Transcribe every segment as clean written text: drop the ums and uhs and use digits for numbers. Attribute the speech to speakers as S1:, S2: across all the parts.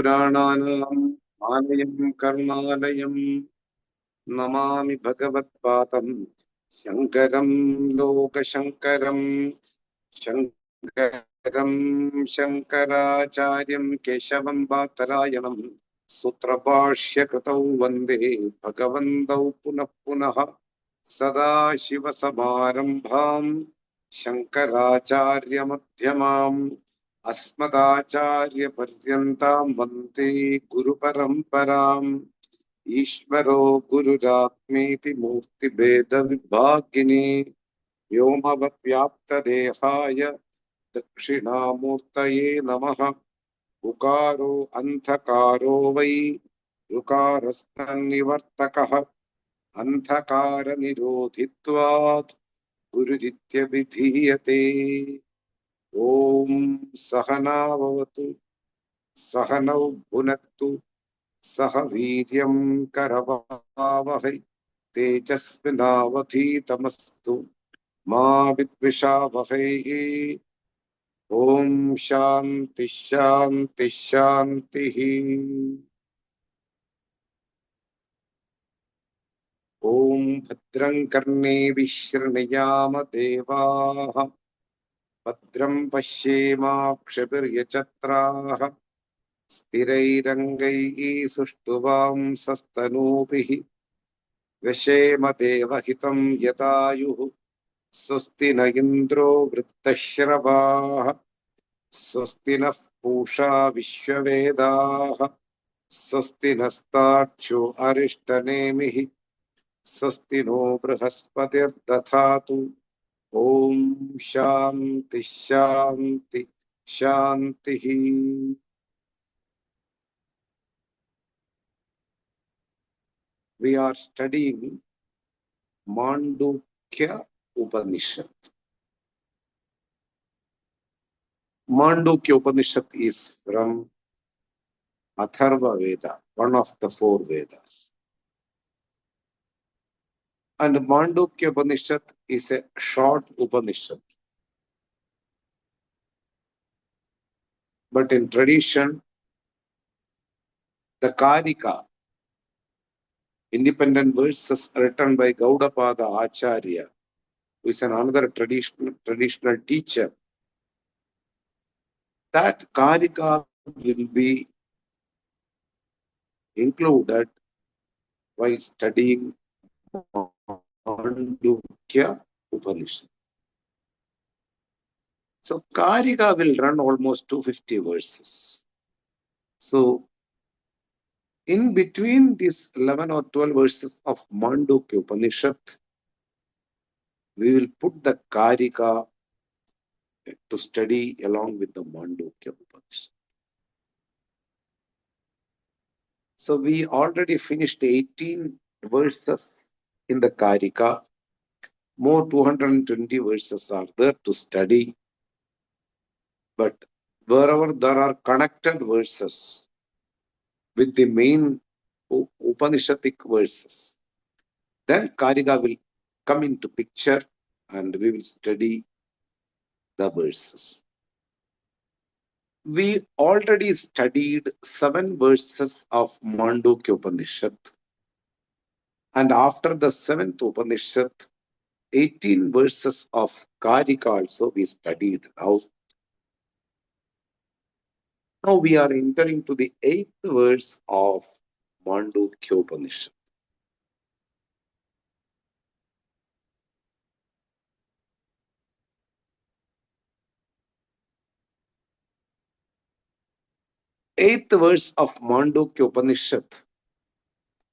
S1: पुराणानाम् आलयं करुणालयं नमामि भगवत्पादं शङ्करं लोकशङ्करं शङ्करं शङ्कराचार्यं केशवं बादरायणं सूत्रभाष्यकृतौ वन्दे भगवन्तौ पुनः पुनः सदाशिवसमारम्भां शङ्कराचार्यमध्यमाम् अस्मदाचार्यपर्यन्तां वन्दे गुरुपरम्पराम् ईश्वरो गुरुरात्मेति मूर्तिभेदविभागिने व्योमवद्व्याप्तदेहाय दक्षिणामूर्तये नमः। उकारो अन्धकारो वै ऋकारस्तन्निवर्तकः अन्धकारनिरोधित्वात् गुरुरित्यभिधीयते। ओम सहना भवतु सहनौ भुनक्तु सह वीर्यं करवावहै तेजस्विनावधीतमस्तु मा विद्विषावहै। ओम शांति शांति शांतिः। ओम भद्रं कर्णेभिः शृणुयाम देवाः भद्रं पश्येमाक्षभिर्यजत्राः स्थिरैरङ्गैः सुष्ठुवांसस्तनूभिः व्यशेम देवहितं यदायुः स्वस्ति न इन्द्रो वृत्तश्रवाः स्वस्ति नः पूषा विश्ववेदाः स्वस्ति नस्तार्क्ष्यो अरिष्टनेमिः स्वस्ति नो बृहस्पतिर्दधातु। ओम शांति शांति शांति। We are studying Māṇḍūkya Upaniṣad. Māṇḍūkya Upaniṣad is from Atharva Veda, one of the four Vedas. And Māṇḍūkya Upaniṣad is a short Upanishad. But in tradition, the kārikā, independent verses written by Gaudapada Acharya, who is another traditional teacher, that kārikā will be included while studying Māṇḍūkya Upaniṣad. So kārikā will run almost 250 verses. So in between these 11 or 12 verses of Māṇḍūkya Upaniṣad, we will put the kārikā to study along with the Māṇḍūkya Upaniṣad. So we already finished 18 verses in the kārikā. More 220 verses are there to study. But wherever there are connected verses with the main Upanishadic verses, then kārikā will come into picture and we will study the verses. We already studied 7 verses of Māṇḍūkya Upaniṣad, and after the 7th Upanishad, 18 verses of kārikā also we studied. Now we are entering to the 8th verse of Māṇḍūkya Upaniṣad. Eighth verse of Māṇḍūkya Upaniṣad,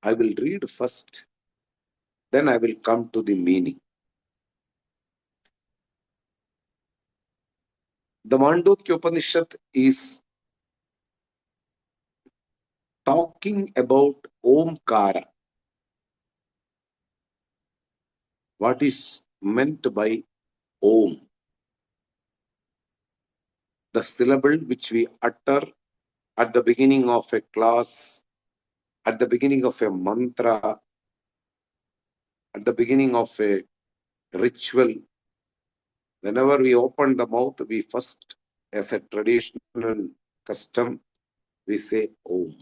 S1: I will read first, then I will come to the meaning. The Māṇḍūkya Upaniṣad is talking about Omkara. What is meant by Om? The syllable which we utter at the beginning of a class, at the beginning of a mantra, at the beginning of a ritual. Whenever we open the mouth, we first, as a traditional custom, we say Om.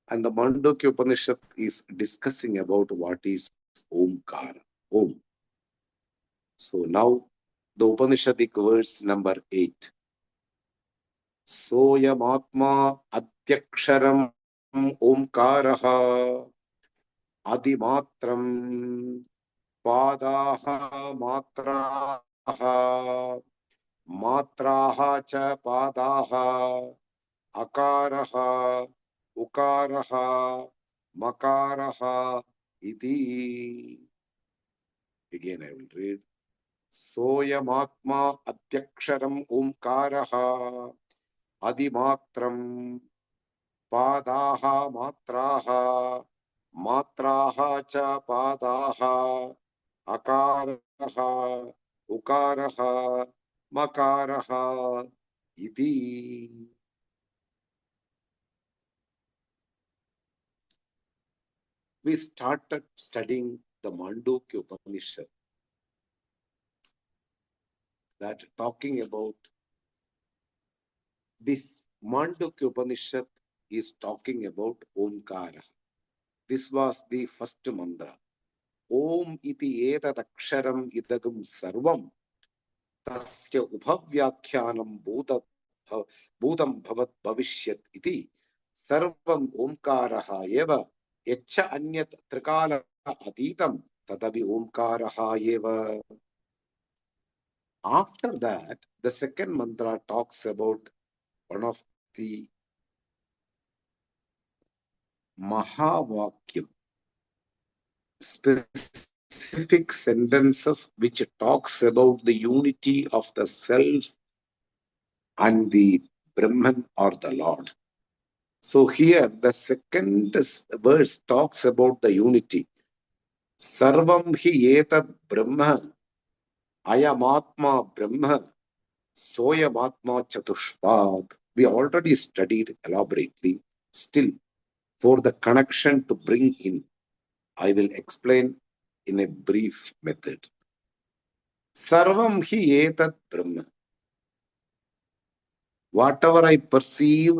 S1: And the Māṇḍūkya Upanishad is discussing about what is Omkara, Om. So now the Upanishadic verse number 8. Soyamatma Adyaksharam Omkaraha Adimatram Padaha Matraha Matraha cha Padaha Akaraha Ukaraha Makaraha Iti. Again I will read. Soyamatma Adyaksharam Omkaraha Adimatram Padaha Matraha Matraha cha Padaha Akaraha Ukaraha Makaraha Iti. We started studying the Māṇḍūkya Upanishad, that talking about this Māṇḍūkya Upanishad is talking about Omkara. This was the first mantra. Om iti etadaksharam idagam sarvam tasya ubhavyakyanam bhudam bhavat bhavishyat iti sarvam omkaraha eva yacha anyat trikala atitam tadavi omkaraha eva. After that, the second mantra talks about one of the Mahavakyam, specific sentences which talks about the unity of the self and the Brahman or the Lord. So here the second verse talks about the unity. Sarvam hi etad Brahma, ayamatma Brahma, soyamatma chatushvad. We already studied elaborately. Still, for the connection to bring in, I will explain in a brief method. Sarvam hi etat Brahma. Whatever I perceive,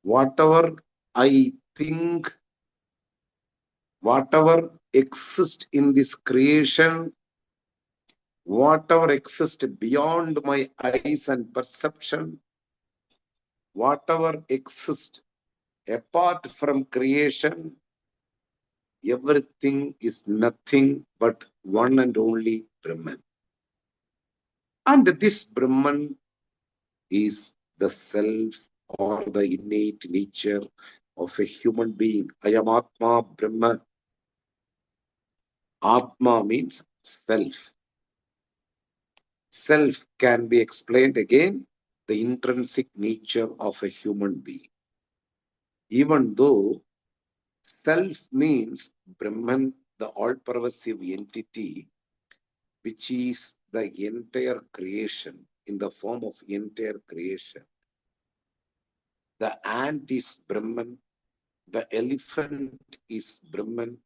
S1: whatever I think, whatever exists in this creation, whatever exists beyond my eyes and perception, whatever exists apart from creation, everything is nothing but one and only Brahman. And this Brahman is the self or the innate nature of a human being. Ayamatma Brahma. Atma means self. Self can be explained again, the intrinsic nature of a human being. Even though self means Brahman, the all-pervasive entity, which is the entire creation, in the form of entire creation. The ant is Brahman, the elephant is Brahman,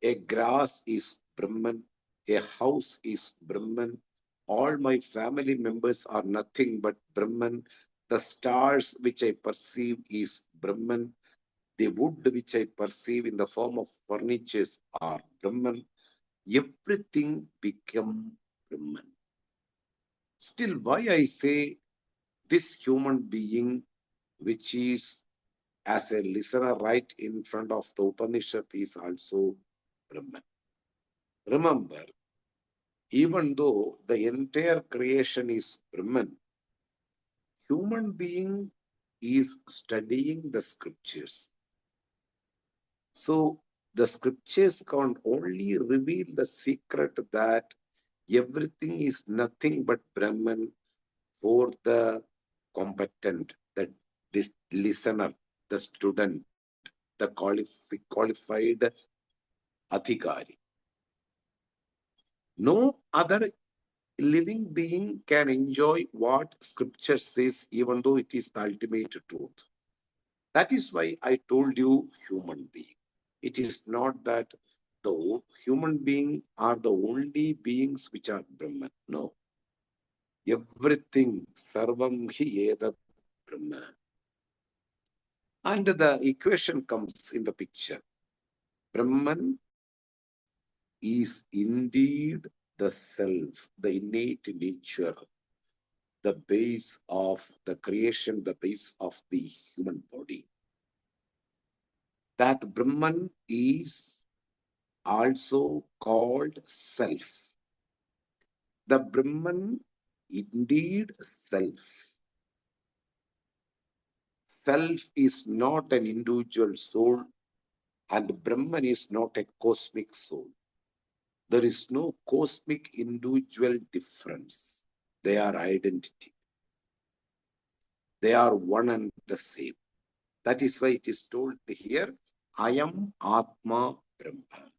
S1: a grass is Brahman, a house is Brahman, all my family members are nothing but Brahman, the stars which I perceive is Brahman, the wood which I perceive in the form of furnitures are Brahman, everything become Brahman. Still, why I say this human being, which is as a listener right in front of the Upanishad, is also Brahman. Remember, even though the entire creation is Brahman, human being is studying the scriptures. So the scriptures can only reveal the secret that everything is nothing but Brahman for the competent, the listener, the student, the qualified adhikari. No other living being can enjoy what scripture says, even though it is the ultimate truth. That is why I told you human being. It is not that the human being are the only beings which are Brahman. No. Everything, sarvam hi edat Brahma. And the equation comes in the picture. Brahman is indeed the self, the innate nature, the base of the creation, the base of the human body. That Brahman is also called self. The Brahman indeed self. Self is not an individual soul, and Brahman is not a cosmic soul. There is no cosmic individual difference. They are identity. They are one and the same. That is why it is told here, I am Atma Brahma.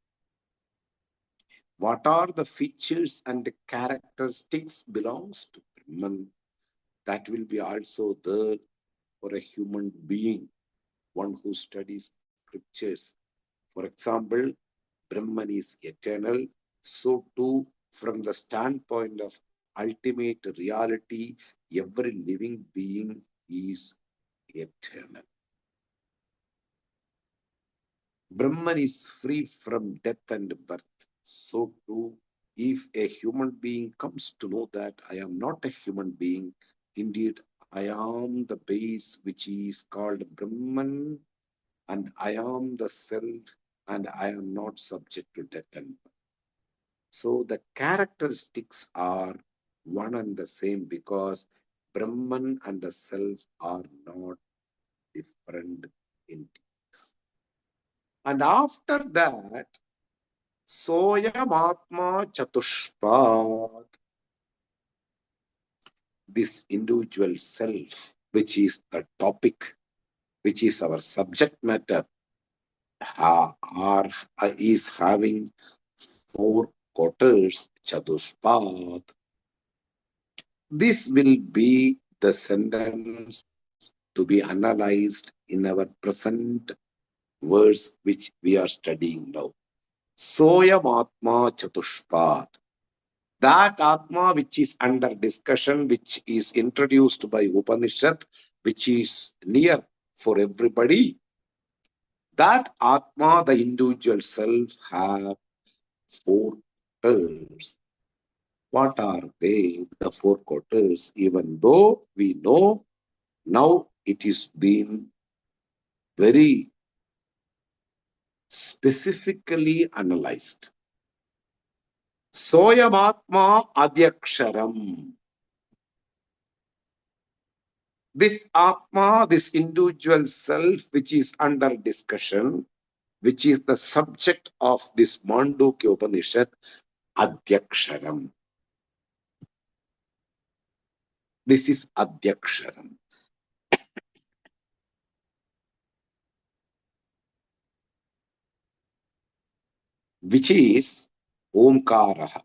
S1: What are the features and the characteristics belongs to Brahman? That will be also there for a human being, one who studies scriptures. For example, Brahman is eternal. So too, from the standpoint of ultimate reality, every living being is eternal. Brahman is free from death and birth. So too, if a human being comes to know that I am not a human being, indeed I am the base which is called Brahman, and I am the self, and I am not subject to death and birth. So the characteristics are one and the same because Brahman and the self are not different entities. And after that, Soyamatma Chatushpat, this individual self, which is the topic, which is our subject matter, is having four quarters, Chatushpat. This will be the sentence to be analyzed in our present verse, which we are studying now. Soyam Atma Chatushpat. That Atma which is under discussion, which is introduced by Upanishad, which is near for everybody, that Atma, the individual self, have four quarters. What are they, the four quarters? Even though we know now it is been very specifically analyzed. Soyamatma Adyaksharam. This Atma, this individual self, which is under discussion, which is the subject of this Māṇḍūkya Upaniṣad, Adyaksharam. This is Adyaksharam. Which is Omkaraha.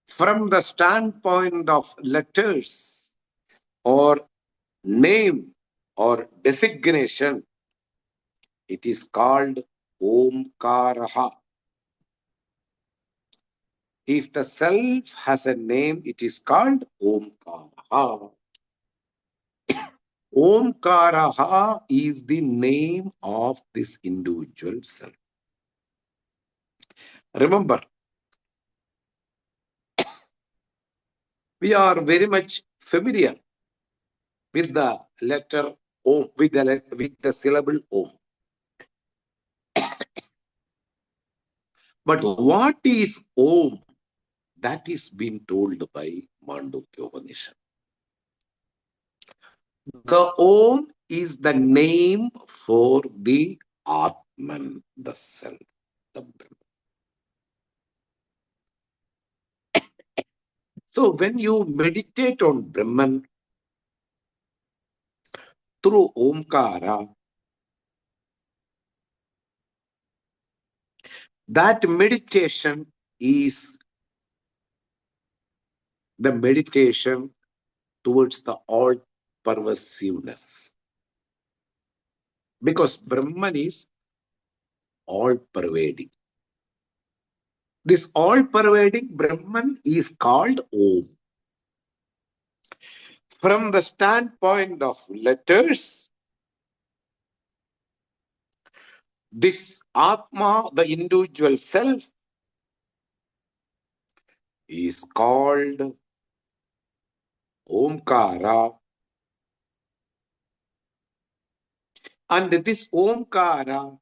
S1: From the standpoint of letters or name or designation, it is called Omkaraha. If the self has a name, it is called Omkaraha. Omkaraha is the name of this individual self. Remember, we are very much familiar with the letter Om, with the syllable Om. But what is Om? That is being told by Māṇḍūkya Upaniṣad. The Om is the name for the Atman, the self, the Brahman. So when you meditate on Brahman through Omkara, that meditation is the meditation towards the all-pervasiveness. Because Brahman is all-pervading. This all-pervading Brahman is called Om. From the standpoint of letters, This Atma, the individual self, is called Omkara. And this Omkara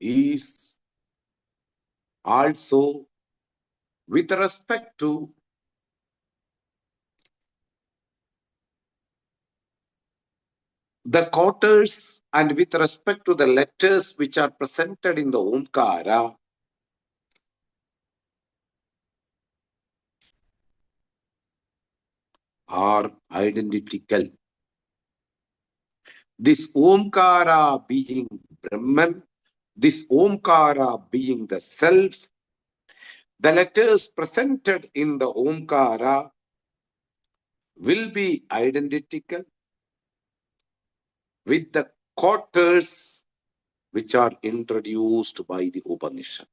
S1: is also with respect to the quarters and with respect to the letters which are presented in the Omkara, are identical. This Omkara being Brahman, this Omkara being the self, the letters presented in the Omkara will be identical with the quarters which are introduced by the Upanishad.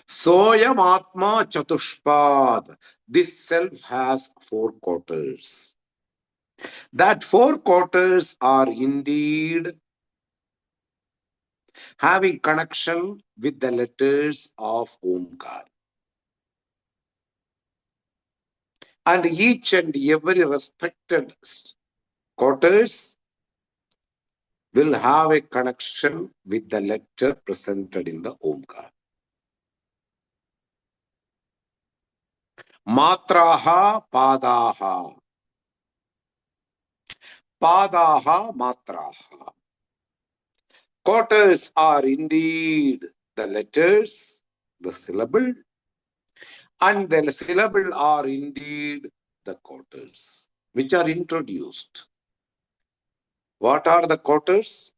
S1: Soyam Atma Chatushpad. This self has four quarters. That four quarters are indeed having connection with the letters of Omkar. And each and every respected quarters will have a connection with the letter presented in the Omkar. Matraha Padaha. Padaha Matraha. Quarters are indeed the letters, the syllable, and the syllable are indeed the quarters, which are introduced. What are the quarters?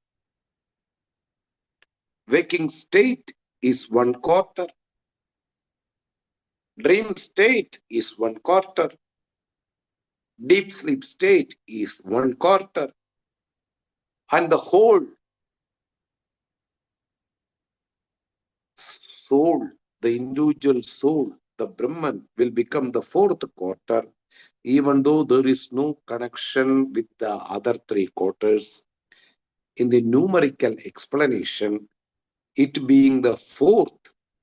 S1: Waking state is one quarter. Dream state is one quarter. Deep sleep state is one quarter. And the whole soul, the individual soul, the Brahman, will become the fourth quarter, even though there is no connection with the other three quarters. In the numerical explanation, it being the fourth,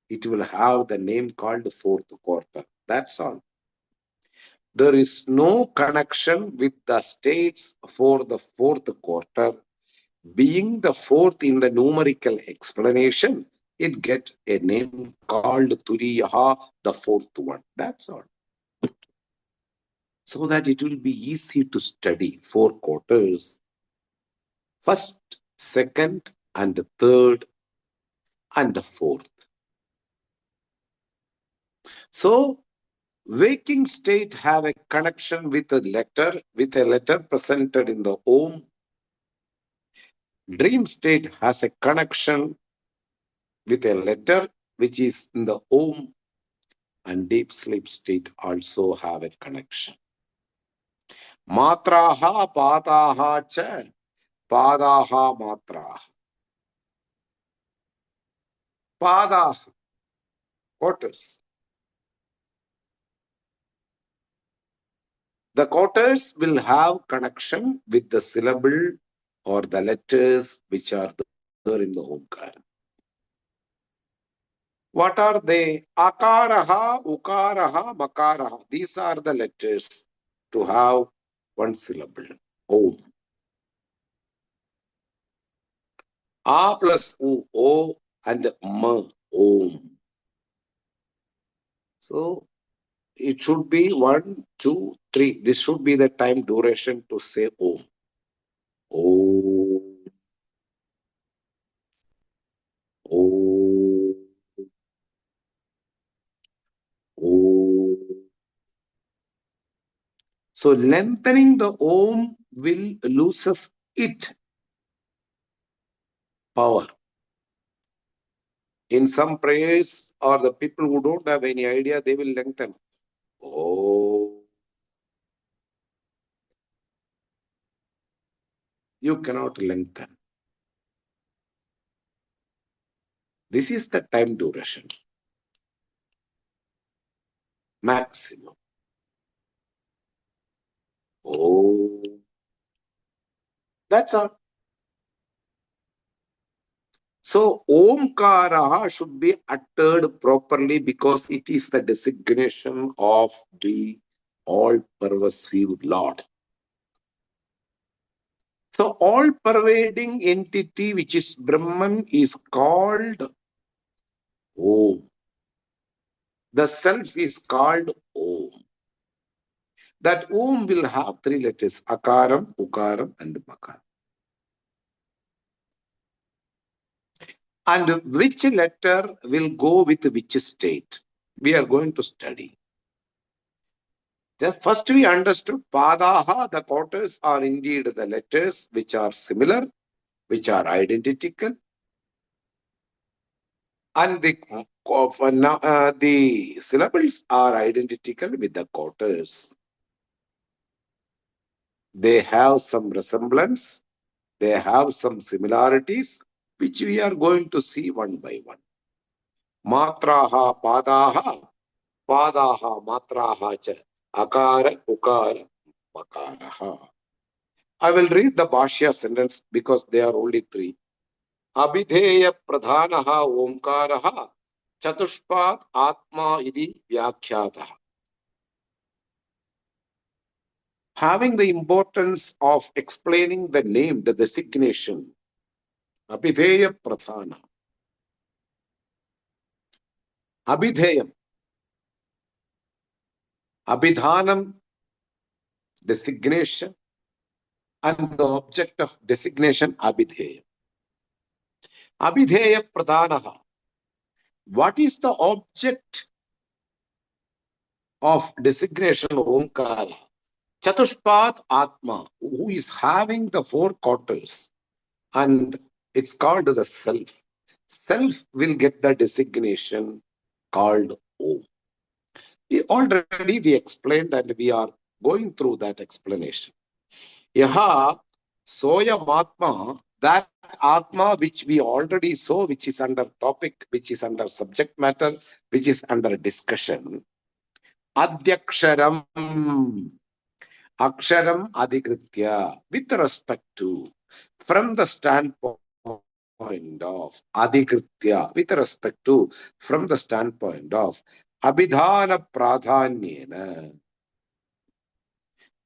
S1: it will have the name called fourth quarter. That's all. There is no connection with the states for the fourth quarter. Being the fourth in the numerical explanation, it gets a name called Turiyaha, the fourth one. That's all. So that it will be easy to study four quarters. First, second, and the third, and the fourth. So, waking state have a connection with a letter presented in the Om. Dream state has a connection with a letter which is in the Om, and deep sleep state also have a connection. Matraha padaha cha padaha matraha. Padaha, quarters. The quarters will have connection with the syllable or the letters which are there in the Omkara. What are they? Akaraha, Ukaraha, Makaraha. These are the letters to have one syllable. Om. A plus U, O, and M, Om. So it should be 1, 2, 3. This should be the time duration to say Om. Om. Om. Om. So lengthening the Om will loses it power. In some prayers, or the people who don't have any idea, they will lengthen. Oh, you cannot lengthen. This is the time duration. Maximum. Oh. That's all. So, Omkara should be uttered properly because it is the designation of the all-pervasive Lord. So, all-pervading entity which is Brahman is called Om. The self is called Om. That Om will have three letters, Akaram, Ukaram and Makaram. And which letter will go with which state? We are going to study. First we understood Padaha, the quarters are indeed the letters which are similar, which are identical. And the syllables are identical with the quarters. They have some resemblance. They have some similarities, which we are going to see one by one. Matraha, Padaha, Padaha, Matraha cha, Akara, Ukara, Makaraha. I will read the Bhashya sentence because they are only three. Abhideya Pradhanaha Omkaraha Chatushpat Atma Idi Vyakhyataha. Having the importance of explaining the name, the designation, Abhideya Pradhana. Abhideyam. Abhidhanam, designation, and the object of designation, Abhideya. Abhideya Pradhanaha. What is the object of designation Omkara? Chatushpat Atma, who is having the four quarters, and it's called the self. Self will get the designation called Om. We explained and we are going through that explanation. Yaha Soyam Atma, that Atma which we already saw, which is under topic, which is under subject matter, which is under discussion. Adhyaksharam. Aksharam adhikritya, with respect to, from the standpoint of adhikritya, with respect to, from the standpoint of abhidhana pradhanyena,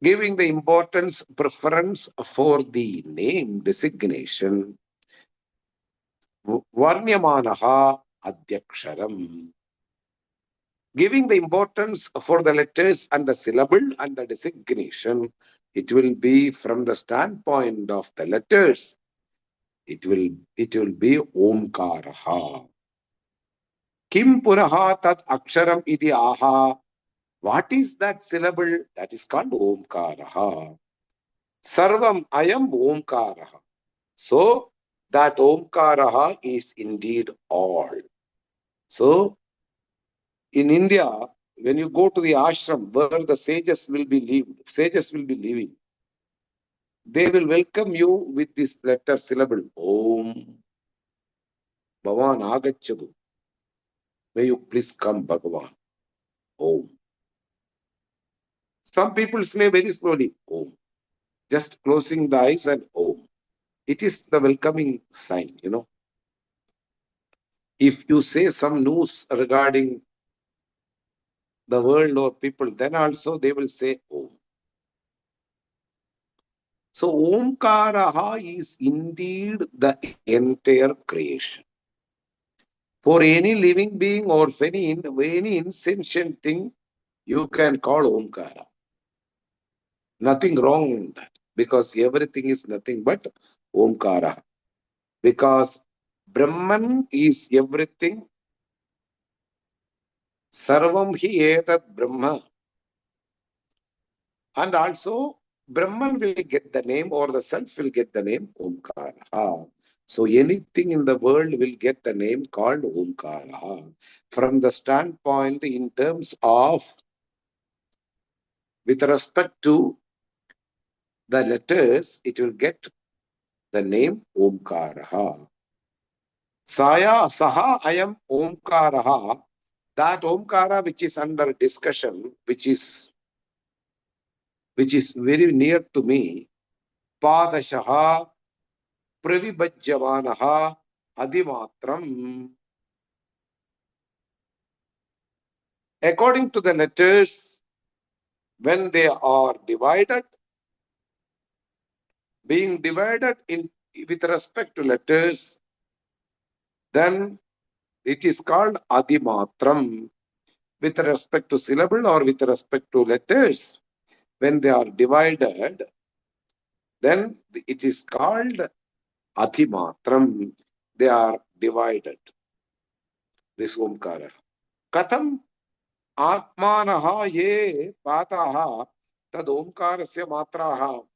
S1: giving the importance, preference for the name designation, varnyamanaha adhyaksharam, giving the importance for the letters and the syllable and the designation, it will be from the standpoint of the letters. It will be Omkaraha. Kim Puraha Tat Aksharam Idi Aha. What is that syllable? That is called Omkaraha. Sarvam Ayam Omkaraha. So that Omkaraha is indeed all. So in India, when you go to the ashram where the sages will be living, they will welcome you with this letter syllable Om. Bhavan Agachadu. May you please come, Bhagavan. Om. Some people say very slowly, Om. Just closing the eyes and Om. It is the welcoming sign, If you say some news regarding the world or people, then also they will say Om. So Omkaraha is indeed the entire creation. For any living being or any insentient thing, you can call Omkara. Nothing wrong in that, because everything is nothing but Omkara. Because Brahman is everything. Sarvam hi etat Brahma. And also, Brahman will get the name, or the self will get the name Omkara. So anything in the world will get the name called Omkara. From the standpoint in terms of, with respect to the letters, it will get the name Omkara. Saha ayam Omkara. That Omkara which is under discussion, which is very near to me, Padashaha pravibhajyavanaha adimatram. According to the letters, when they are divided, being divided in with respect to letters, then it is called adimatram. With respect to syllable or with respect to letters, when they are divided, then it is called adimatram. They are divided. This omkara. Katham atmanaha ye pataha tad omkarasya matraha.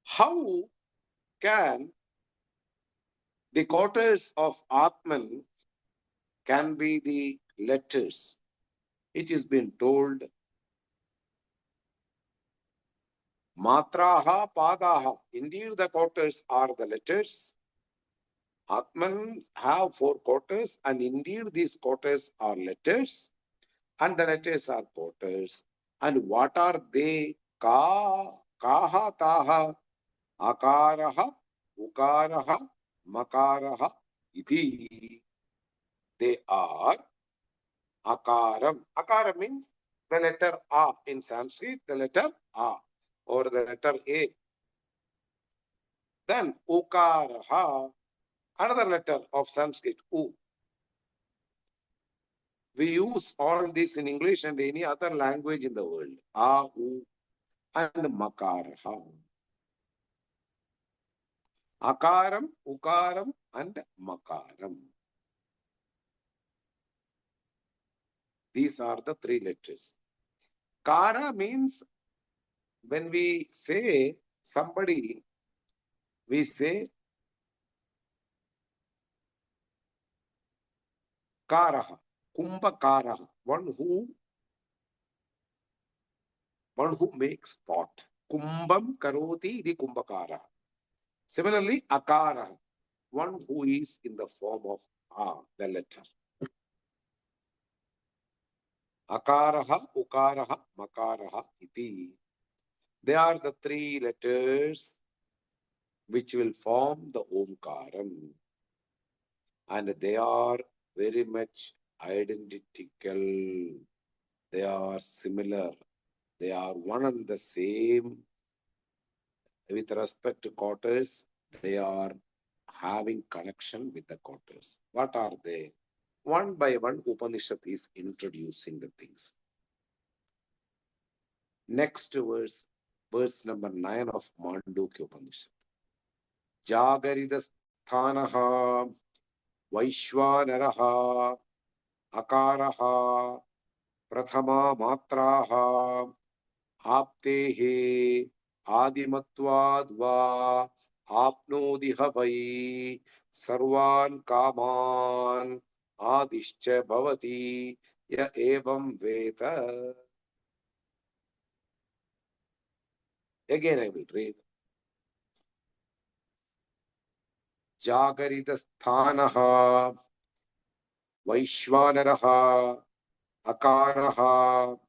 S1: How can the quarters of Atman can be the letters? It is been told matraha padaha. Indeed, the quarters are the letters. Atman have 4 quarters, and indeed these quarters are letters, and the letters are quarters. And what are they? Ka, kaha, taha, akaraha, ukaraha, makaraha, iti. They are akaram. Akaram means the letter A in Sanskrit, the letter A or the letter A. Then ukaraha, another letter of Sanskrit, U. We use all this in English and any other language in the world. A, U, and makaraha. Akaram, ukaram, and makaram. These are the 3 letters. Kara means when we say somebody, we say karaha, kumbhakaraha, one who makes pot. Kumbham karoti iti kumbhakaraha. Similarly, akaraha, one who is in the form of A, the letter. Akaraha, ukaraha, makaraha iti. They are the 3 letters which will form the omkaram. And they are very much identical. They are similar. They are one and the same. With respect to quarters, they are having connection with the quarters. What are they? One by one, Upanishad is introducing the things. Next verse, verse number 9 of Māṇḍūkya Upaniṣad. Jāgaridasthānaha Vaishvānaraha Akaraha Prathama Matraha Aptehe Adimatvad Apnodiha Vai Sarvan Kaman Adishcha Bhavati Ya Evam Veta. Again I will read. Jāgaridasthānaha Vaishvānaraha Akaraha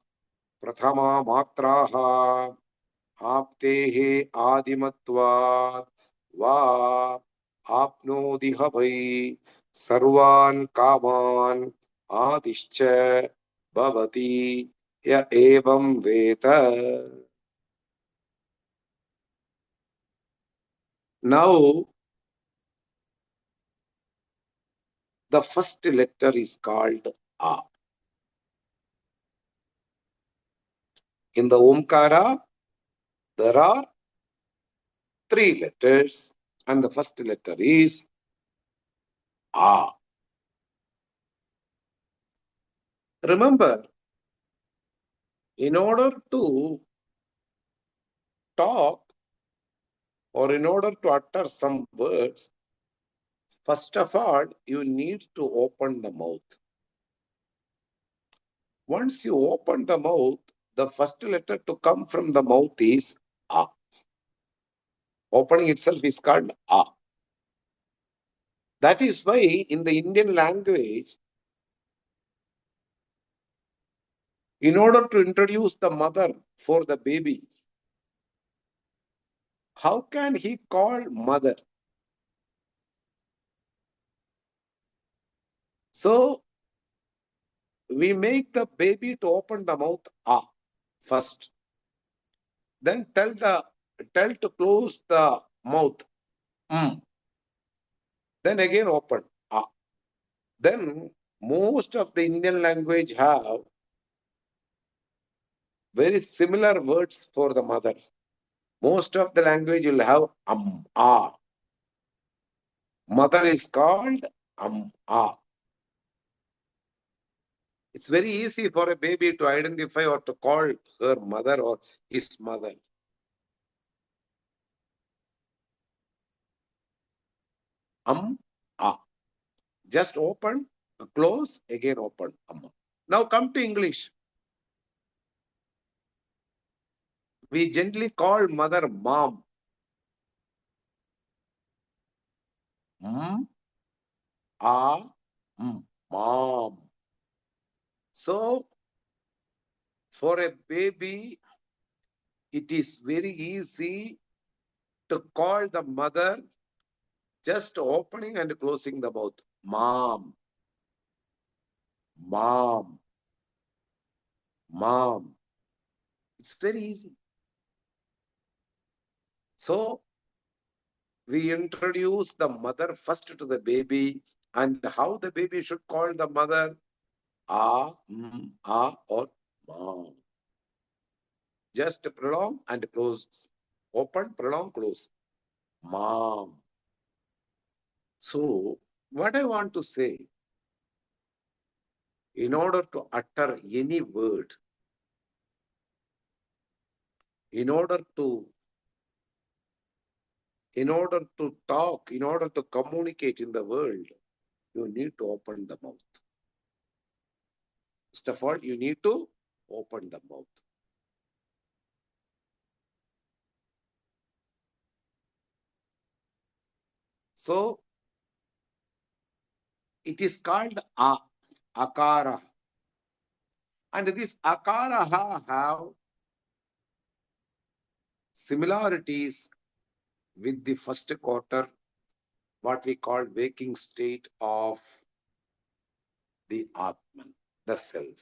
S1: Prathama Matraha Aptehe Adimatvad Va Apnodiha Vai Sarvan Kaman Adishcha Bhavati Ya Evam Veta. Now, the first letter is called A. In the Omkara, there are 3 letters, and the first letter is A. Remember, in order to talk or in order to utter some words, first of all, you need to open the mouth. Once you open the mouth, the first letter to come from the mouth is A. Opening itself is called A. That is why in the Indian language, in order to introduce the mother for the baby, How can he call mother? So we make the baby to open the mouth first. Then tell to close the mouth. Then again open. Then most of the Indian language have very similar words for the mother. Most of the language will have ah. Mother is called ah. It's very easy for a baby to identify or to call her mother or his mother. Ah. Just open, close, again open. Now come to English. We gently call mother mom. Mom. So for a baby, it is very easy to call the mother just opening and closing the mouth. Mom. Mom. Mom. It's very easy. So we introduce the mother first to the baby and how the baby should call the mother. Or mom. Just prolong and close. Open, prolong, close. Mom. So what I want to say, in order to utter any word, in order to talk, in order to communicate in the world, you need to open the mouth. First of all, you need to open the mouth. So it is called akara. And this akara have similarities with the first quarter, what we call waking state of the Atman, the self.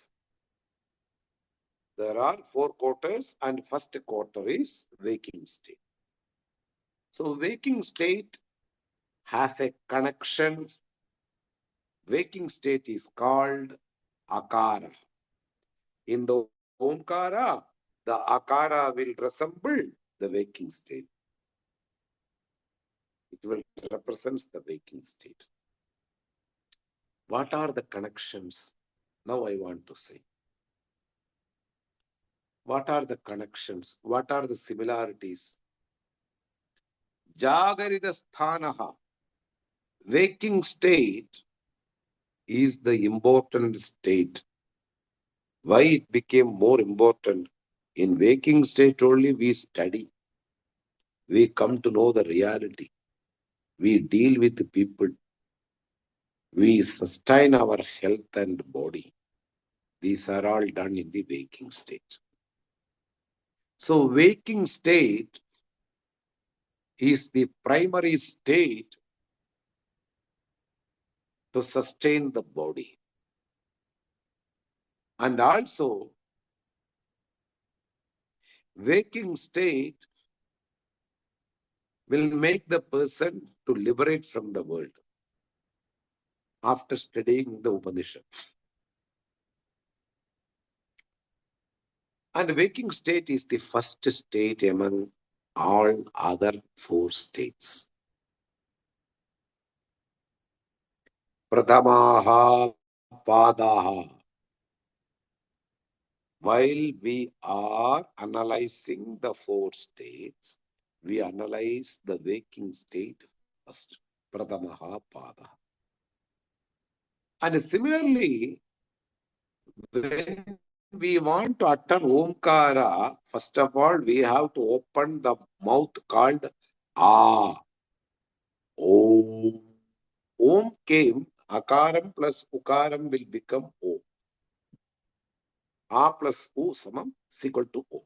S1: There are 4 quarters and first quarter is waking state. So waking state has a connection. Waking state is called akara. In the omkara, the akara will resemble the waking state. It will represent the waking state. What are the connections? Now I want to say. What are the connections? What are the similarities? Jagarita sthanaha. Waking state is the important state. Why it became more important? In waking state only we study. We come to know the reality. We deal with the people. We sustain our health and body. These are all done in the waking state. So waking state is the primary state to sustain the body. And also, waking state will make the person to liberate from the world after studying the Upanishad. And waking state is the first state among all other 4 states. Pradhamaha padaha. While we are analyzing the 4 states, we analyze the waking state first. Pradhamaha padaha. And similarly, when we want to utter Omkara, first of all, we have to open the mouth called Ah. Om. Om came, Akaram plus Ukaram will become O. A plus U samam is equal to O.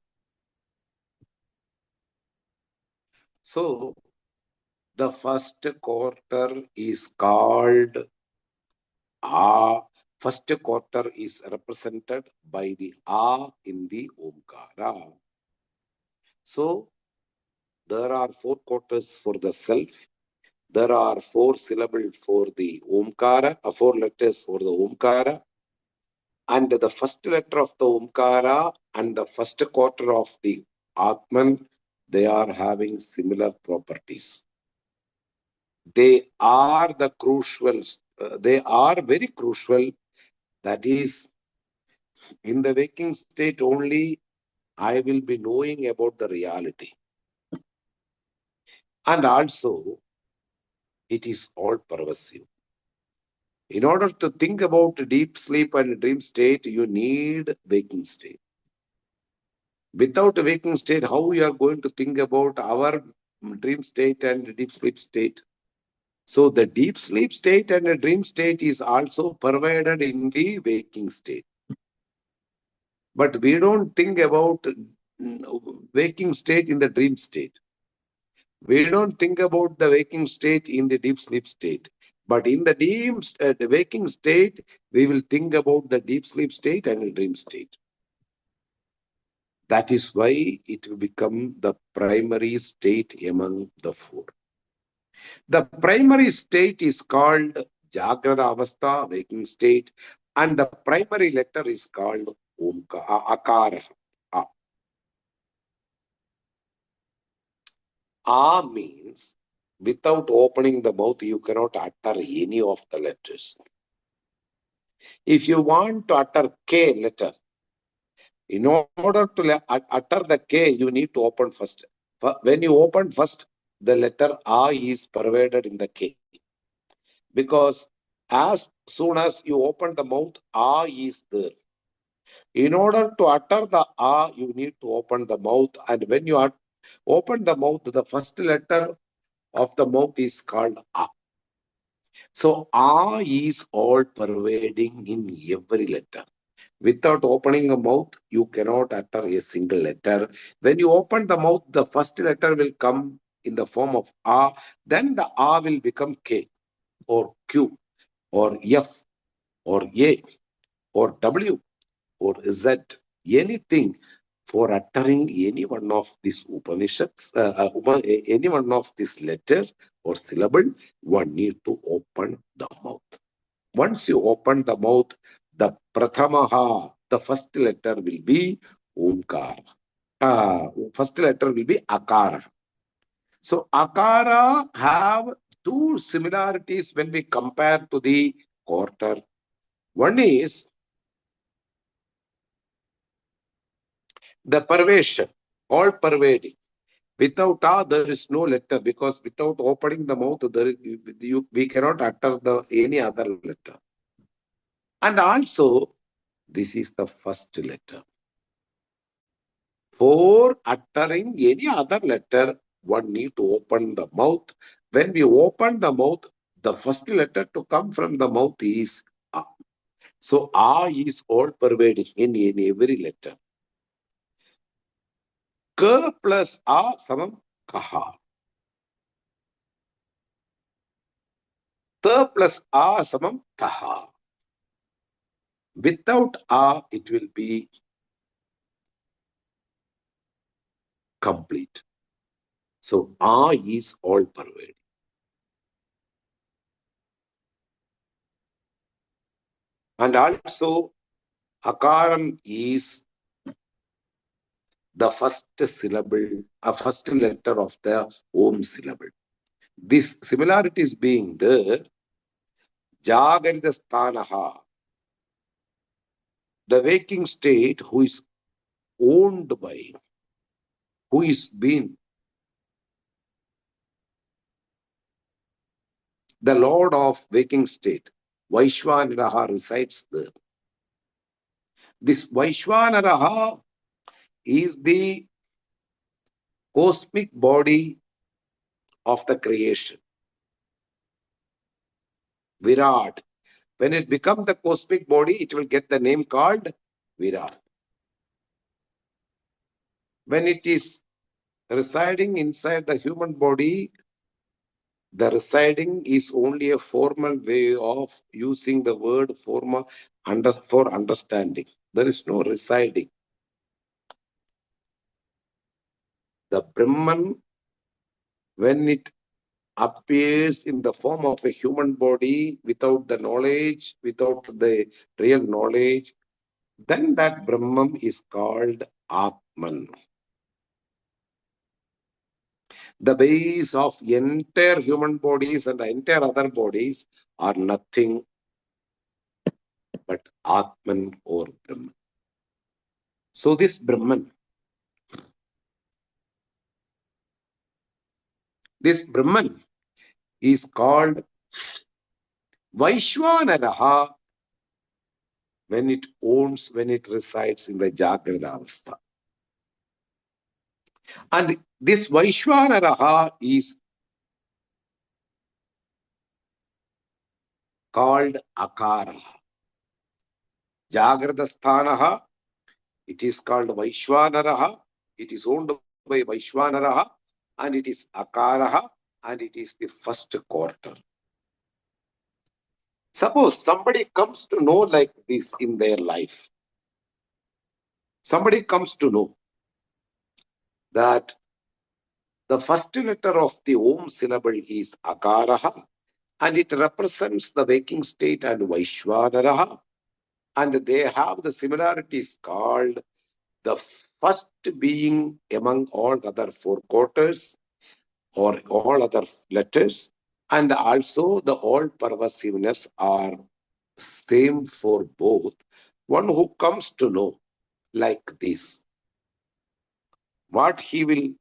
S1: So the first quarter is called A. First quarter is represented by the A in the Omkara. So there are four quarters for the self. There are four syllables for the Omkara, four letters for the Omkara. And the first letter of the Omkara and the first quarter of the Atman, they are having similar properties. They are the crucial, they are very crucial. That is, in the waking state only, I will be knowing about the reality. And also, it is all pervasive. In order to think about deep sleep and dream state, you need waking state. Without a waking state, how we are going to think about our dream state and deep sleep state? So the deep sleep state and the dream state is also provided in the waking state. But we don't think about waking state in the dream state. We don't think about the waking state in the deep sleep state. But in the waking state, we will think about the deep sleep state and the dream state. That is why it will become the primary state among the four. The primary state is called Jagrada Avastha, waking state, and the primary letter is called Akara. A. A means without opening the mouth, you cannot utter any of the letters. If you want to utter K letter, in order to utter the K, you need to open first. When you open first, the letter A is pervaded in the K. Because as soon as you open the mouth, A is there. In order to utter the A, you need to open the mouth. And when you open the mouth, the first letter of the mouth is called A. So A is all pervading in every letter. Without opening a mouth, you cannot utter a single letter. When you open the mouth, the first letter will come in the form of A. Then the A will become K or Q or F or A or W or Z. Anything for uttering any one of these Upanishads, any one of these letters or syllable, one need to open the mouth. Once you open the mouth, the Prathamaha, the first letter will be Omkara. First letter will be Akara. So Akara have two similarities when we compare to the quarter. One is the pervasion, all pervading. Without A, there is no letter, because without opening the mouth, we cannot utter any other letter. And also, this is the first letter. For uttering any other letter, one need to open the mouth. When we open the mouth, the first letter to come from the mouth is A. So A is all pervading in every letter. K plus A samam Kaha. T plus A samam Taha. Without A, it will be complete. So A is all pervading. And also, Akaram is the first syllable, first letter of the Om syllable. This similarities being there, Jagarita Sthanaha, the waking state who is owned by, who is being the Lord of waking state, Vaishwanaraha resides there. This Vaishwanaraha is the cosmic body of the creation. Virat. When it becomes the cosmic body, it will get the name called Virat. When it is residing inside the human body, the residing is only a formal way of using the word for understanding. There is no residing. The Brahman, when it appears in the form of a human body without the knowledge, without the real knowledge, then that Brahman is called Atman. The base of entire human bodies and entire other bodies are nothing but Atman or Brahman. So this Brahman is called Vaishwanaraha when it resides in the Jagrata Avastha. And this Vaishwanaraha is called Akara. Jagrata Sthanaha, it is called Vaishwanaraha. It is owned by Vaishwanaraha, and it is Akaraha, and it is the first quarter. Suppose somebody comes to know like this in their life. Somebody comes to know that the first letter of the Om syllable is Akaraha, and it represents the waking state and Vaishwanaraha, and they have the similarities called the first being among all other four quarters or all other letters, and also the all pervasiveness are same for both. One who comes to know like this, what he will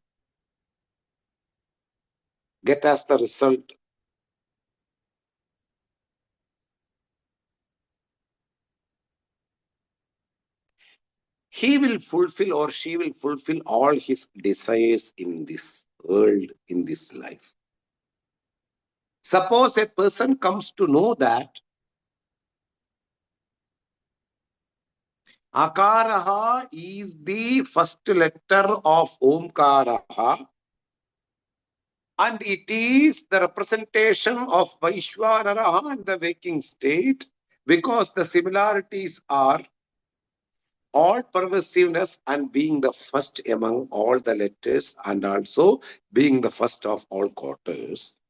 S1: get as the result? He will fulfill or she will fulfill all his desires in this world, in this life. Suppose a person comes to know that Akaraha is the first letter of Omkaraha, and it is the representation of Vaishwanaraha in the waking state, because the similarities are all pervasiveness and being the first among all the letters and also being the first of all quarters.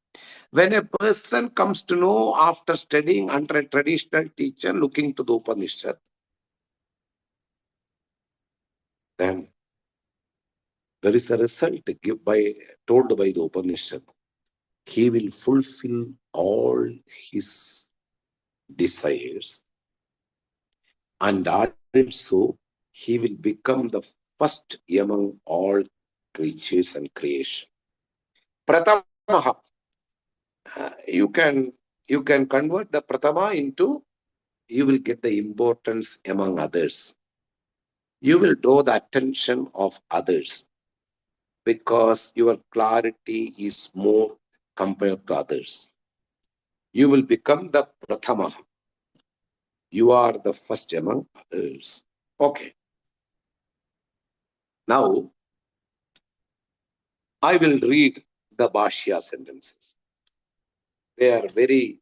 S1: When a person comes to know after studying under a traditional teacher looking to the Upanishad, then there is a result told by the Upanishad. He will fulfill all his desires, and also he will become the first among all creatures and creation. Pratamaha. You can convert the Pratama into, you will get the importance among others. You will draw the attention of others because your clarity is more compared to others. You will become the Prathama. You are the first among others. Okay. Now, I will read the Bhashya sentences. They are very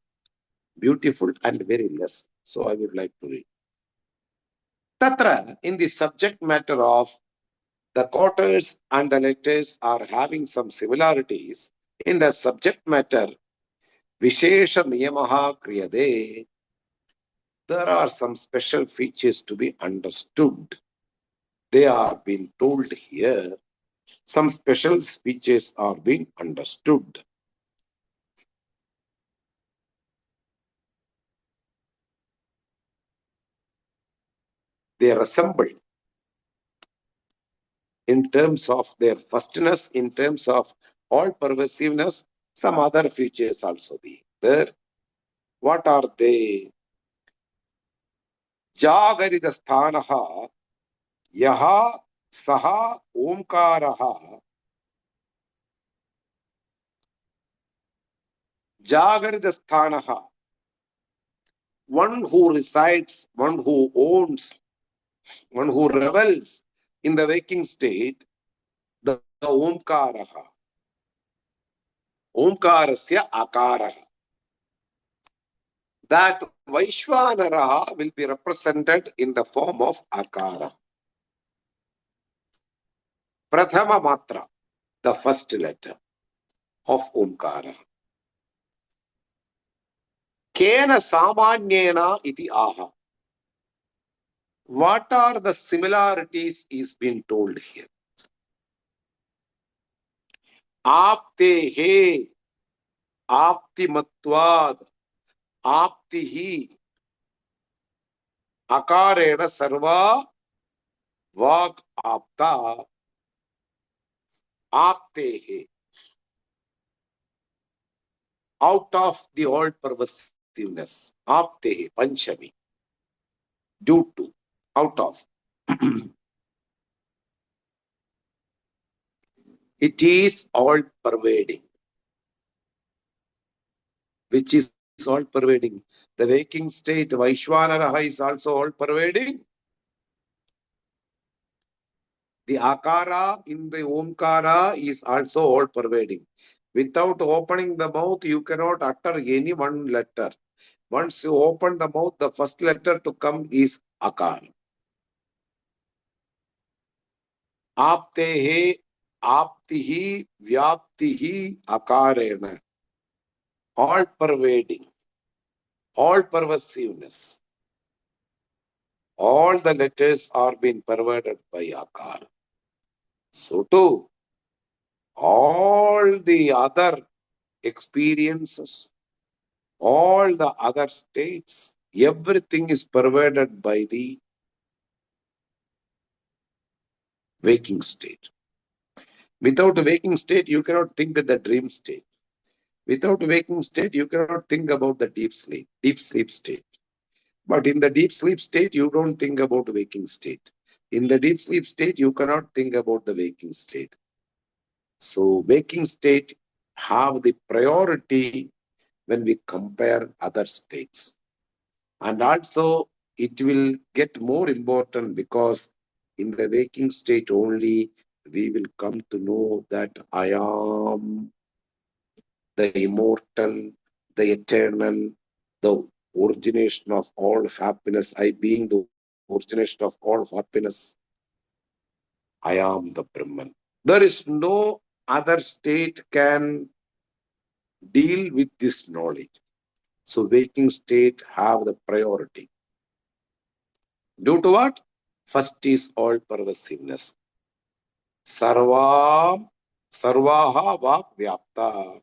S1: beautiful and very less. So I would like to read. Tatra, in the subject matter of the quarters and the letters are having some similarities. In the subject matter, Vishesha Niyamaha Kriyade, there are some special features to be understood. They are being told here. Some special features are being understood. They resemble in terms of their firstness, in terms of all pervasiveness, some other features also be there. What are they? Jagarita sthanaha yaha saha omkaraha. Jagarita sthanaha. One who resides, one who owns, one who revels in the waking state. the Omkaraha. Omkarasya Akaraha. That Vaishvanaraha will be represented in the form of Akara. Prathama Matra, the first letter of Omkara. Kena Samanyena iti aha. What are the similarities is being told here? Aptehe, Aptimatvad, Aptihi, Akarena Sarva, Vak Apta, Aptehe. Out of the all pervasiveness, Aptehe, Panchami, due to, out of. It is all pervading. Which is all pervading? The waking state, Vaishvanaraha, is also all pervading. The Akara in the Omkara is also all pervading. Without opening the mouth, you cannot utter any one letter. Once you open the mouth, the first letter to come is Akara. Aptehe, Aptihi, Vyaptihi, Akarena. All pervading, all pervasiveness. All the letters are being pervaded by Akara. So too, all the other experiences, all the other states, everything is pervaded by the waking state. Without a waking state, you cannot think of the dream state. Without a waking state, you cannot think about the deep sleep state. But in the deep sleep state, you don't think about the waking state. In the deep sleep state, you cannot think about the waking state. So waking state have the priority when we compare other states. And also it will get more important because in the waking state only we will come to know that I am the immortal, the eternal, the origination of all happiness. I being the origination of all happiness. I am the Brahman. There is no other state can deal with this knowledge. So waking state have the priority. Due to what? First is all pervasiveness. Sarvaha vak vyapta.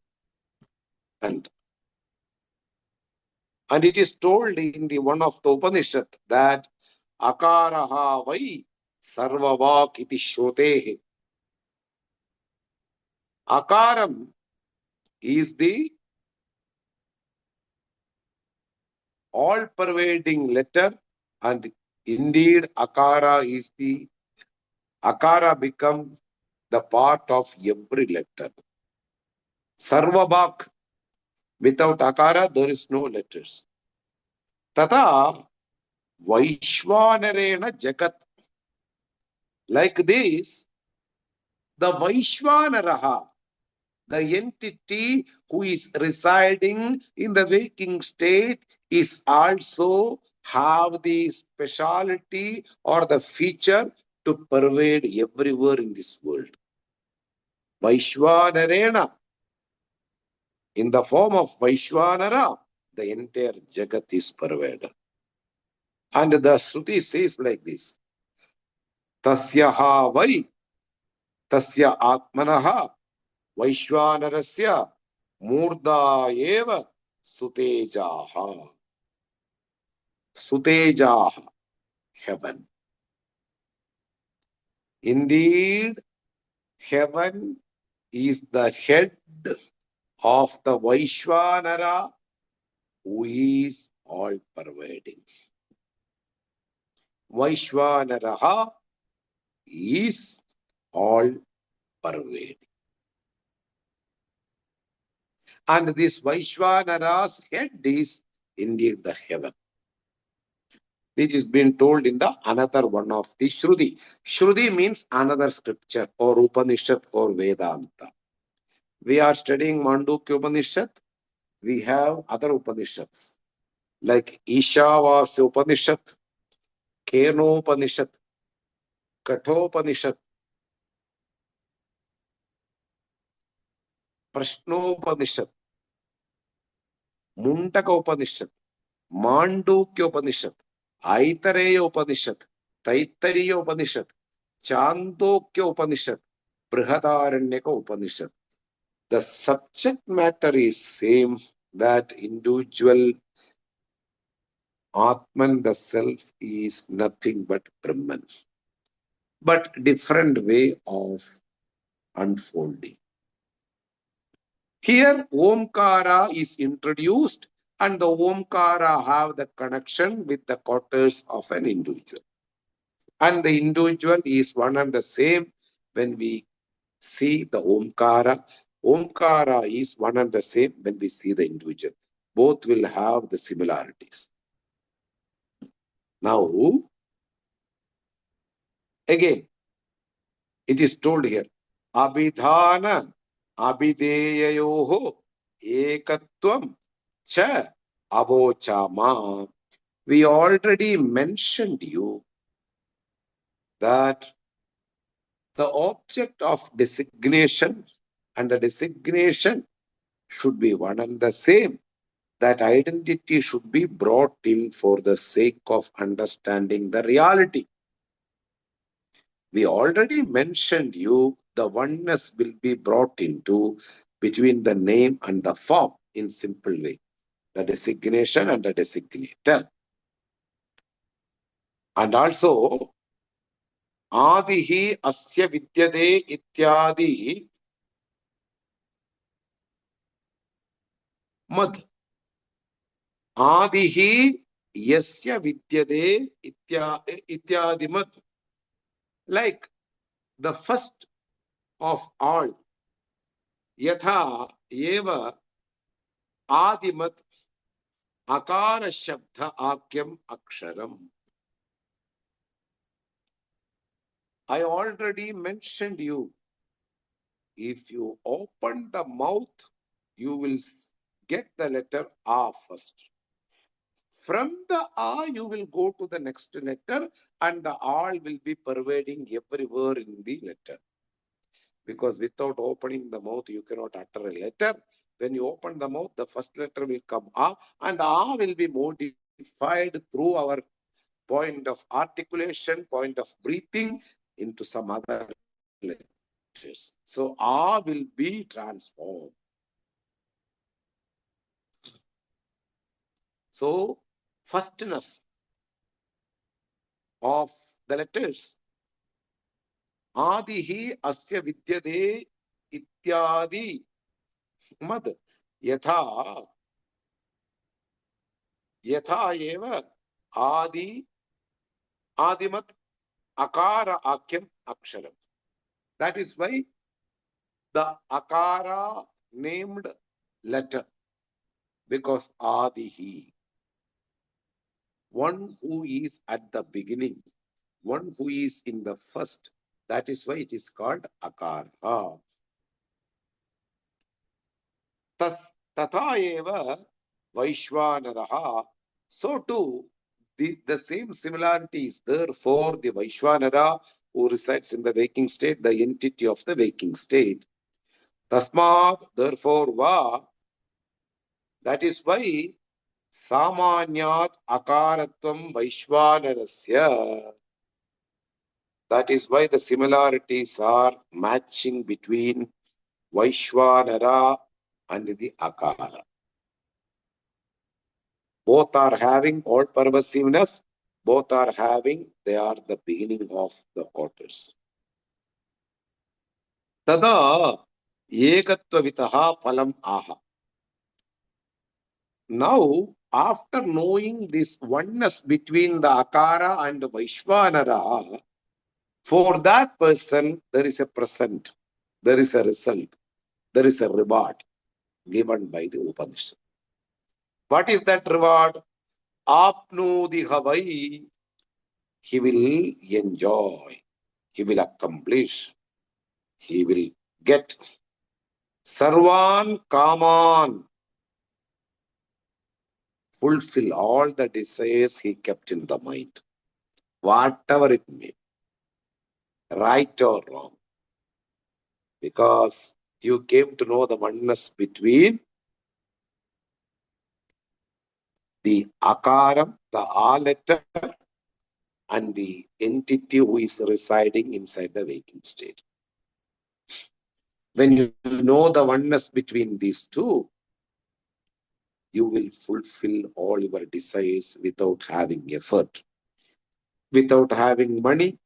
S1: And it is told in the one of the Upanishad that Akaraha vai sarvavak iti shrotehe. Akaram is the all-pervading letter, and indeed Akara is the Akara become the part of every letter. Sarvabhak, without Akara, there is no letters. Tata Vaishvanarena Jagat. Like this, the Vaishvanaraha, the entity who is residing in the waking state, is also have the speciality or the feature to pervade everywhere in this world. Vaishvanarena, in the form of Vaishvanara, the entire Jagat is pervaded. And the Shruti says like this, Tasyaha vai, Tasya Atmanaha, Vaishvanarasya, Murda eva, Sutejaha. Sutejaha, heaven. Indeed, heaven is the head of the Vaishvanara who is all pervading. Vaishvanaraha is all pervading. And this Vaishvanara's head is indeed the heaven. It is being told in the another one of the Shruti. Shruti means another scripture or Upanishad or Vedanta. We are studying Māṇḍūkya Upaniṣad. We have other Upanishads like Ishavasya Upanishad, Kenopanishad, Kathopanishad, Prashnopanishad, Mundaka Upanishad, Māṇḍūkya Upaniṣad, Aitareya Upanishad, Taittiriya Upanishad, Chandokya Upanishad, Brihadaranyaka Upanishad. The subject matter is same, that individual Atman, the self, is nothing but Brahman, but different way of unfolding. Here Omkara is introduced, and the Omkara have the connection with the quarters of an individual. And the individual is one and the same when we see the Omkara. Omkara is one and the same when we see the individual. Both will have the similarities. Now, again, it is told here, Abhidhana Abhideyayoho Ekatvam Cha Avochama. We already mentioned you that the object of designation and the designation should be one and the same. That identity should be brought in for the sake of understanding the reality. We already mentioned you, the oneness will be brought into between the name and the form in simple way. The designation and the designator. And also, Adihi Asya Vidyade Ityadi Mad. Adihi Yasya Vidyade Ityadi Mad. Like the first of all, Yatha Eva Adimat Akara Shabda Akyam Aksharam. I already mentioned you. If you open the mouth, you will get the letter A first. From the A, you will go to the next letter, and the A will be pervading everywhere in the letter. Because without opening the mouth, you cannot utter a letter. When you open the mouth, the first letter will come A, and A will be modified through our point of articulation, point of breathing into some other letters. So A will be transformed. So firstness of the letters. Adihi asya vidyade ityadi mad yatha eva adimat akara akyam aksharam. That is why the akara named letter, because Adihi, one who is at the beginning, one who is in the first. That is why it is called Akara. Tatha eva Vaishwanaraha. So too, the same similarity is there for the Vaishwanara who resides in the waking state, the entity of the waking state. Tasmat, therefore, va. That is why Samanyat Akaratvam Vaishwanarasya. That is why the similarities are matching between Vaishwanara and the Akara. Both are having all pervasiveness. Both are having, they are the beginning of the quarters. Tada Ekatva Vitaha Palam Aha. Now, after knowing this oneness between the Akara and the Vaishwanara, for that person, there is a present, there is a result, there is a reward given by the Upanishad. What is that reward? apnodi havai, he will enjoy, he will accomplish, he will get. Sarvan kaman, fulfill all the desires he kept in the mind, whatever it may, right or wrong. Because you came to know the oneness between the akaram, the A letter, and the entity who is residing inside the waking state. When you know the oneness between these two, you will fulfill all your desires without having effort, without having money,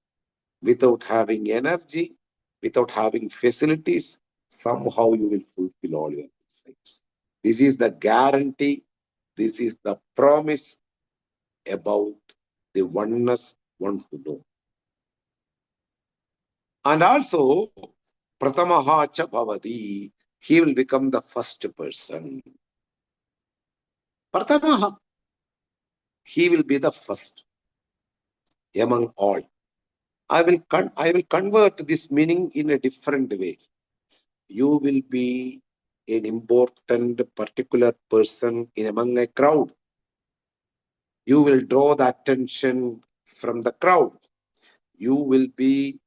S1: without having energy, without having facilities. Somehow you will fulfill all your desires. This is the guarantee, this is the promise about the oneness, one who knows. And also, Pratamaha cha bhavati, he will become the first person. Pratamaha, he will be the first among all. I will convert this meaning in a different way. You will be an important particular person in among a crowd. You will draw the attention from the crowd. You will be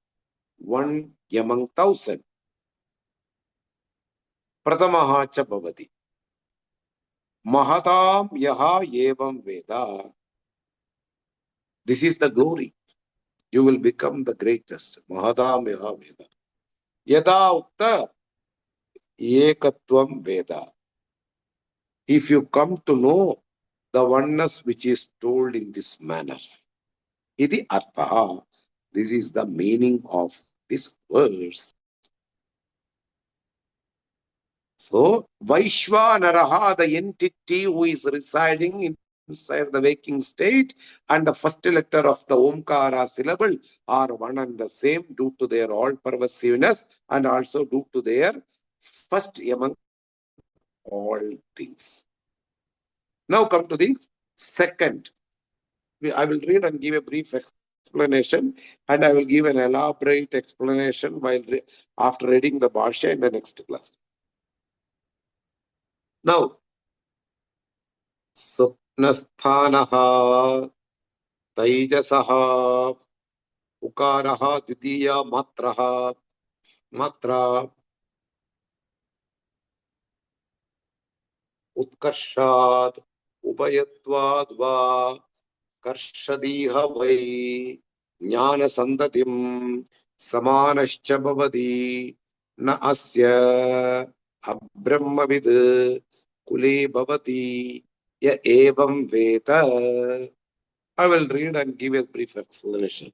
S1: one among thousand. Pratamaha cha bhavati. Mahatam yaha evam veda. This is the glory. You will become the greatest. Mahatam yaha veda. Yada ukta ekatvam veda. If you come to know the oneness which is told in this manner, iti artha, this is the meaning of this verse. So, Vaishvanaraha, the entity who is residing inside the waking state, and the first letter of the Omkara syllable are one and the same due to their all-pervasiveness and also due to their first among all things. Now come to the second. I will read and give a brief explanation, and I will give an elaborate explanation while after reading the Bhashya in the next class. Now, Supnasthanaha, Taijasaha, Ukaraha, Dvitiya, Matraha, Matra, Utkarshad, Ubayatvad va, Karshadiha vai, Jnana Sandatim, Samanascha bhavati, Na asya, Abrahmavid, Kule bhavati, Ya evam veta. I will read and give a brief explanation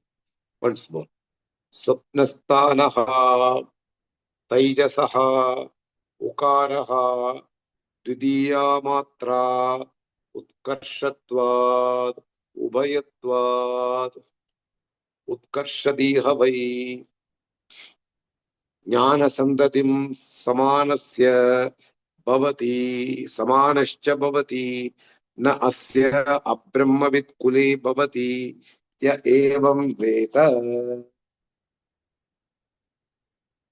S1: once more. Swapnasthanaha, Taijasaha, Ukaraha, Dvidiya Matra, Utkarshatvad, Ubayatvad, Utkarshadiha vai, Jnana Sandatim Samanasya bhavati, Samanascha bhavati, Na asya abrahmavid kule bhavati, Ya evam veta.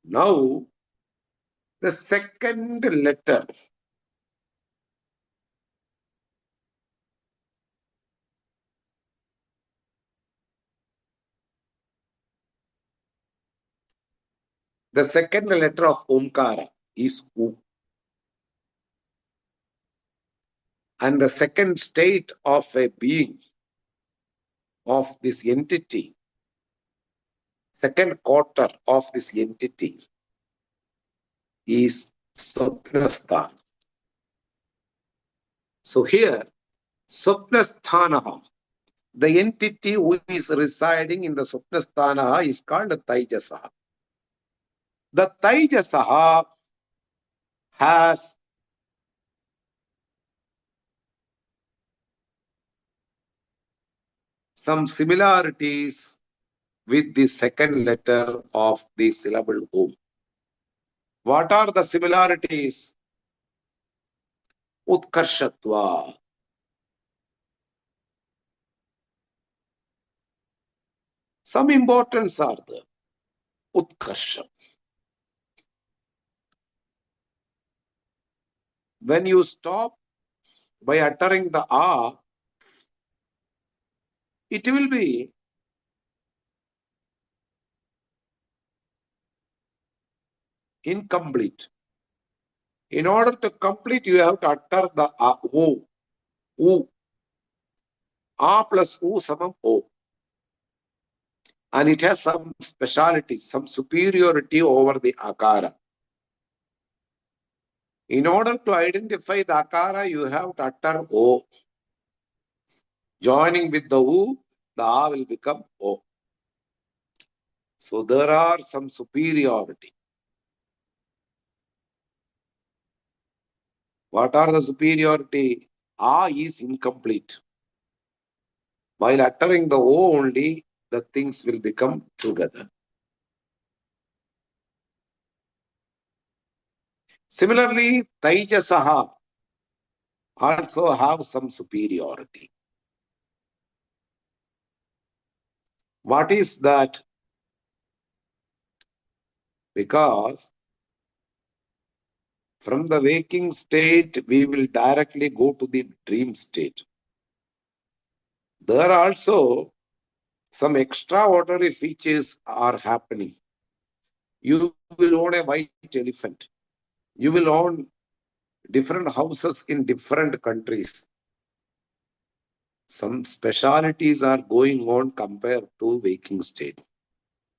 S1: Now, the second letter. The second letter of Omkara is U. And the second state of a being, of this entity, second quarter of this entity is Swapnasthan. So here, Swapnasthanaha, the entity who is residing in the Swapnasthanaha is called Taijasaha. The Taijasaha has some similarities with the second letter of the syllable Om. What are the similarities? Utkarshatva. Some importance are there. Utkarsha. When you stop by uttering the A, it will be incomplete. In order to complete, you have to utter the A, O, U. A plus U samam O. And it has some speciality, some superiority over the akara. In order to identify the akara, you have to utter O. Joining with the U, the A will become O. So there are some superiority. What are the superiority? A is incomplete. While uttering the O only, the things will become together. Similarly, Taijasaha also have some superiority. What is that? Because from the waking state, we will directly go to the dream state. There are also some extraordinary features are happening. You will own a white elephant. You will own different houses in different countries. Some specialities are going on compared to waking state.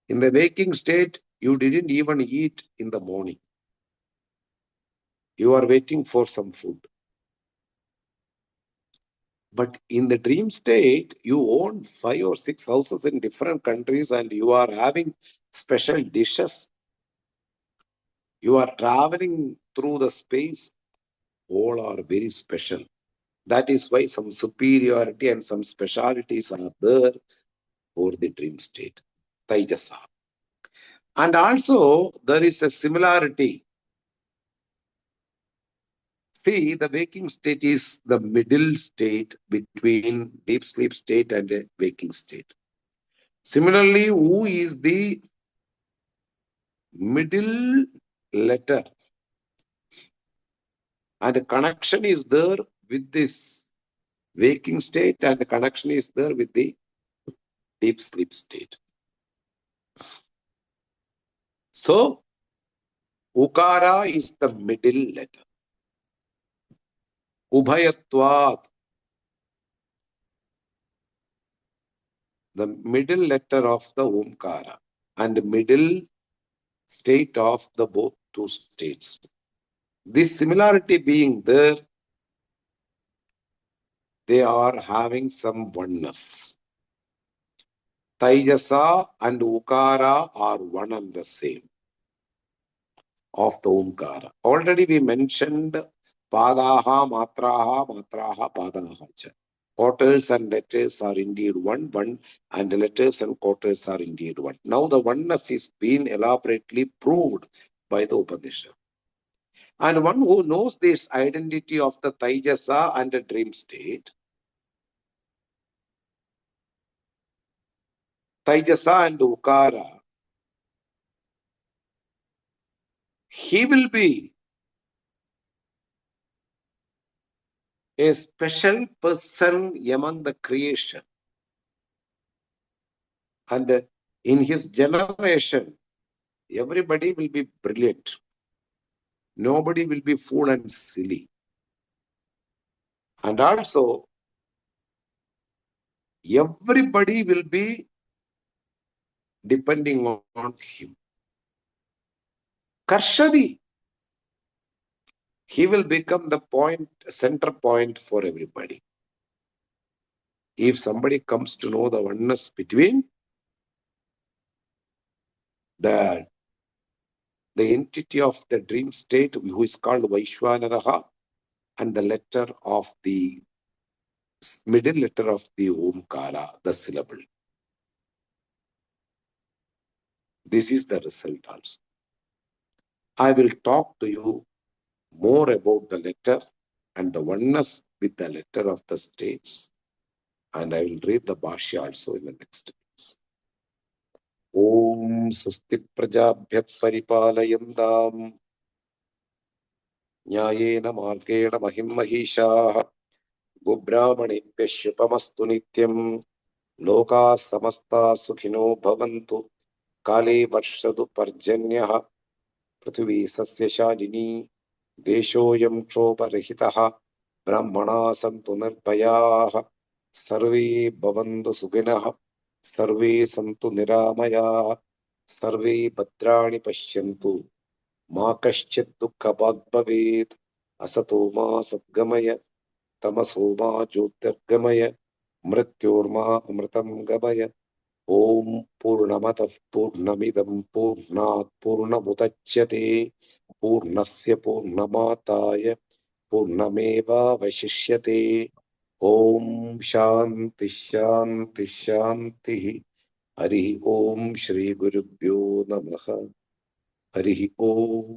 S1: In the waking state, you didn't even eat in the morning. You are waiting for some food. But in the dream state, you own 5 or 6 houses in different countries and you are having special dishes. You are traveling through the space. All are very special. That is why some superiority and some specialities are there for the dream state. Taijasa. And also, there is a similarity. See, the waking state is the middle state between deep sleep state and a waking state. Similarly, who is the middle letter? And the connection is there with this waking state and the connection is there with the deep sleep state. So, Ukara is the middle letter. Ubhayatvat, the middle letter of the Omkara and the middle state of the both two states. This similarity being there, they are having some oneness. Taijasa and Ukara are one and the same of the Omkara. Already we mentioned Padaha, Matraha, Matraha, Padaha cha. Quarters and letters are indeed one, and the letters and quarters are indeed one. Now the oneness is being elaborately proved by the Upanishad. And one who knows this identity of the Taijasa and the dream state, Taijasa and Ukara, he will be a special person among the creation. And in his generation, everybody will be brilliant. Nobody will be fool and silly. And also, everybody will be depending on him. Karshadi, he will become the center point for everybody. If somebody comes to know the oneness between the entity of the dream state, who is called Vaishwanaraha, and the letter of the middle letter of the Omkara, the syllable. This is the result also. I will talk to you more about the letter and the oneness with the letter of the states. And I will read the Bhashya also in the next class. ഓം സ്വസ്തി പ്രജാഭ്യഃ പരിപാലയന്താം ന്യായേന മാർഗേണ മഹിം മഹീഷാഃ ഗോബ്രാഹ്മണേഭ്യഃ ശുഭമസ്തു നിത്യം ലോകാഃ സമസ്താഃ സുഖിനോ ഭവന്തു കാലേ വർഷതു പർജന്യഃ പൃഥിവീ സസ്യശാലിനീ ദേശോऽयं ക്ഷോഭരഹിതः ബ്രാഹ്മണാः സന്തു നിർഭയാः survey ഭവന്തു സുഖിനഃ survey സന്തു നിരാമയാः survey ഭദ്രാണി പശ്യന്തു മാ കശ്ചിത് ദുഃഖഭാഗ് ഭവേത് അസതോ മാ സദ്ഗമയ തമസോ മാ ജ്യോതിർഗമയ മൃത്യോർമാ അമൃതം ഗമയ ഓം പൂർണ്ണമതഃ പൂർണ്ണമിദം പൂർണ്ണാത് പൂർണ്ണമുദച്യത്തെ പൂർണ്ണസ്യ പൂർണ്ണമാദായ പൂർണ്ണമേവാവശിഷ്യത്തെ ഓം ശാന്തി ശാന്തി ശാന്തി ഹരി ഓം ശ്രീ ഗുരുഭ്യോ നമഃ ഹരി ഓം